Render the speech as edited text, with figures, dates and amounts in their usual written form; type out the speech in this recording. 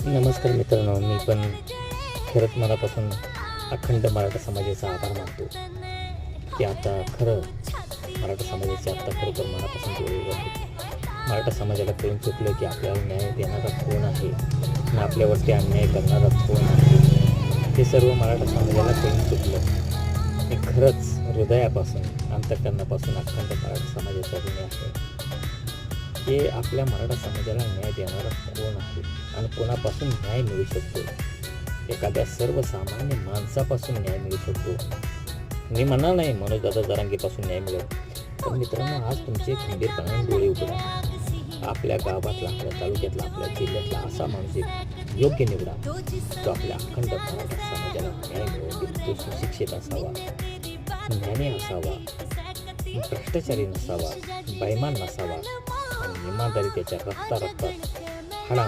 नमस्कार मित्रांनो, मी पण खरंच मनापासून अखंड मराठा समाजाचा आभार मानतो की आता खरं मराठा समाजाचे आत्ता खरोखर मनापासून डोळे उघडले. मराठा समाजाला कळून चुकलं की आपल्याला न्याय देणारा कोण आहे आणि आपल्यावरती अन्याय करणारा कोण आहे. हे सर्व मराठा समाजाला कळून चुकलं. मी खरंच हृदयापासून अंतःकरणापासून अखंड मराठा समाजाचा ऋणी आहे की आपल्या मराठा समाजाला न्याय देणारा कोण आहे आणि कोणापासून न्याय मिळू शकतो. एखाद्या सर्वसामान्य माणसापासून न्याय मिळू शकतो. मी म्हणणार नाही मनोजदादा जरांगेपासून न्याय मिळेल, पण मित्रांनो आज तुमचे खंबीरपणाने डोळे उघडा. आपल्या गावातला, आपल्या तालुक्यातला, आपल्या जिल्ह्यातला असा माणूस एक योग्य निवडा जो आपल्या अखंड मराठा समाजाला न्याय मिळवून देईल. तो सुशिक्षित असावा, ज्ञानी असावा, भ्रष्टाचारी नसावा, बैमान नसावा आणि इमानदारी त्याच्या रक्तात हाडा